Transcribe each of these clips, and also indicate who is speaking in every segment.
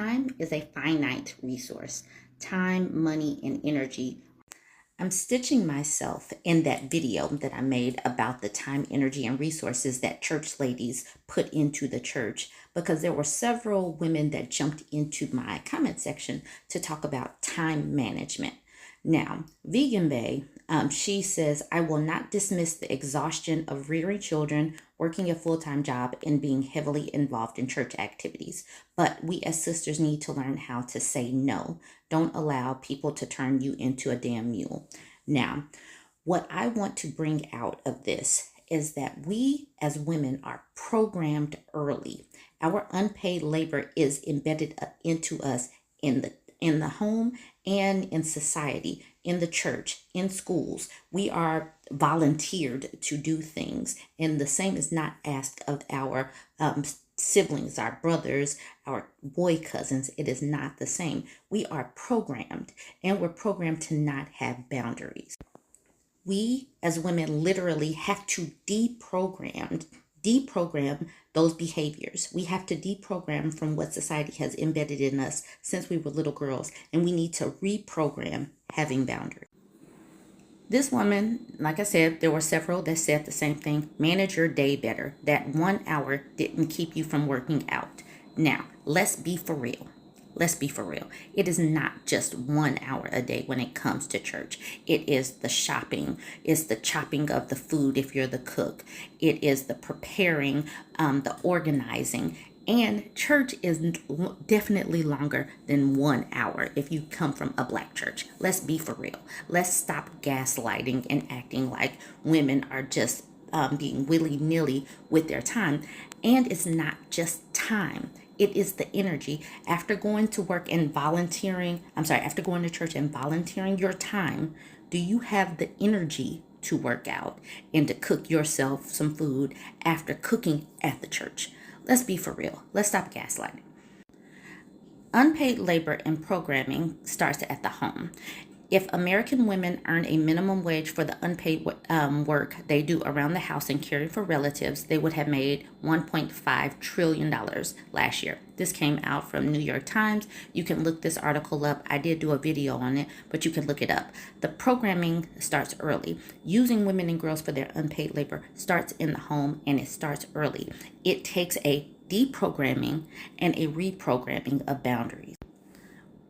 Speaker 1: Time is a finite resource. Time, money, and energy. I'm stitching myself in that video that I made about the time, energy, and resources that church ladies put into the church because there were several women that jumped into my comment section to talk about time management. Now, Vegan Bay, she says, I will not dismiss the exhaustion of rearing children, working a full-time job, and being heavily involved in church activities. But we as sisters need to learn how to say no. Don't allow people to turn you into a damn mule. Now, what I want to bring out of this is that we as women are programmed early. Our unpaid labor is embedded into us in the home and in society, in the church, in schools. We are volunteered to do things, and the same is not asked of our siblings, our brothers, our boy cousins. It is not the same. We are programmed, and we're programmed to not have boundaries. We as women literally have to deprogram those behaviors. We have to deprogram from what society has embedded in us since we were little girls, and we need to reprogram having boundaries. This woman, like I said, there were several that said the same thing. Manage your day better. That 1 hour didn't keep you from working out. Now, let's be for real. Let's be for real. It is not just 1 hour a day when it comes to church. It is the shopping. It's the chopping of the food if you're the cook. It is the preparing, the organizing. And church is definitely longer than 1 hour if you come from a black church. Let's be for real. Let's stop gaslighting and acting like women are just being willy-nilly with their time. And it's not just time. It is the energy. After going to work and after going to church and volunteering your time, do you have the energy to work out and to cook yourself some food after cooking at the church? Let's be for real. Let's stop gaslighting. Unpaid labor and programming starts at the home. If American women earn a minimum wage for the unpaid work they do around the house and caring for relatives, they would have made $1.5 trillion last year. This came out from New York Times. You can look this article up. I did do a video on it, but you can look it up. The programming starts early. Using women and girls for their unpaid labor starts in the home, and it starts early. It takes a deprogramming and a reprogramming of boundaries.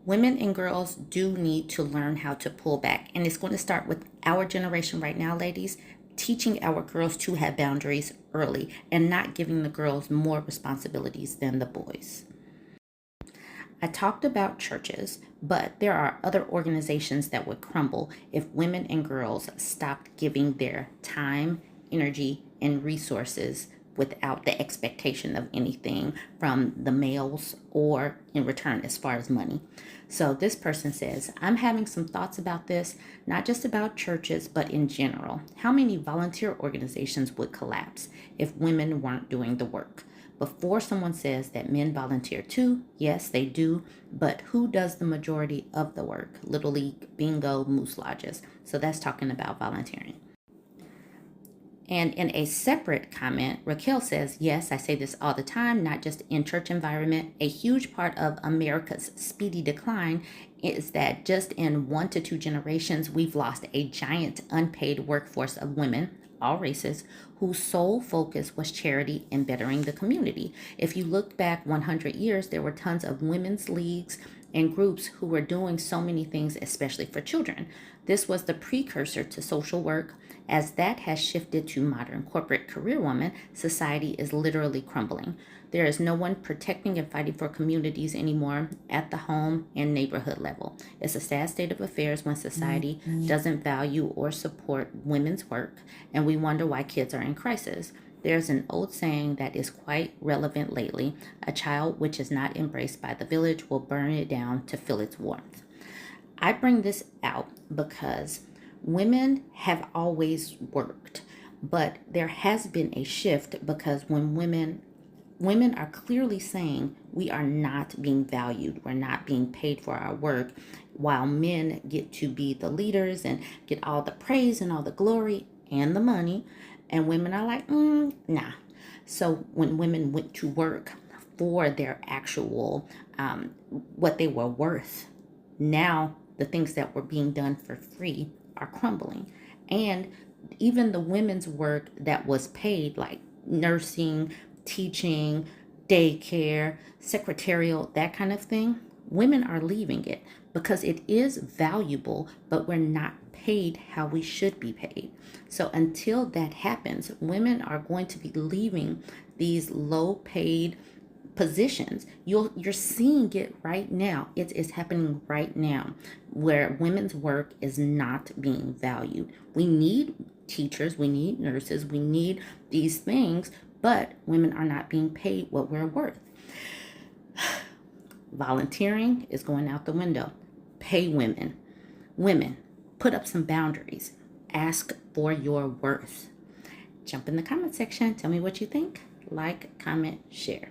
Speaker 1: Women and girls do need to learn how to pull back. And it's going to start with our generation right now, ladies, teaching our girls to have boundaries early and not giving the girls more responsibilities than the boys. I talked about churches, but there are other organizations that would crumble if women and girls stopped giving their time, energy, and resources without the expectation of anything from the males or in return as far as money. So this person says, I'm having some thoughts about this, not just about churches, but in general. How many volunteer organizations would collapse if women weren't doing the work? Before someone says that men volunteer too, yes, they do, but who does the majority of the work? Little League, bingo, moose lodges. So that's talking about volunteering. And in a separate comment, Raquel says, yes, I say this all the time, not just in church environment. A huge part of America's speedy decline is that just in 1 to 2 generations, we've lost a giant unpaid workforce of women, all races, whose sole focus was charity and bettering the community. If you look back 100 years, there were tons of women's leagues and groups who were doing so many things, especially for children. This was the precursor to social work. As that has shifted to modern corporate career women, society is literally crumbling. There is no one protecting and fighting for communities anymore at the home and neighborhood level. It's a sad state of affairs when society doesn't value or support women's work, and we wonder why kids are in crisis. There's an old saying that is quite relevant lately: a child which is not embraced by the village will burn it down to feel its warmth. I bring this out because women have always worked, but there has been a shift because when women are clearly saying we are not being valued, we're not being paid for our work, while men get to be the leaders and get all the praise and all the glory and the money, and women are like, nah. So when women went to work for their actual, what they were worth. Now, the things that were being done for free are crumbling. And even the women's work that was paid, like nursing, teaching, daycare, secretarial, that kind of thing, women are leaving it because it is valuable, but we're not paid how we should be paid. So until that happens, women are going to be leaving these low paid positions. You're seeing it right now. It is happening right now where women's work is not being valued. We need teachers, we need nurses, we need these things, but women are not being paid what we're worth. Volunteering is going out the window. Pay women. Women, put up some boundaries. Ask for your worth. Jump in the comment section. Tell me what you think. Like, comment, share.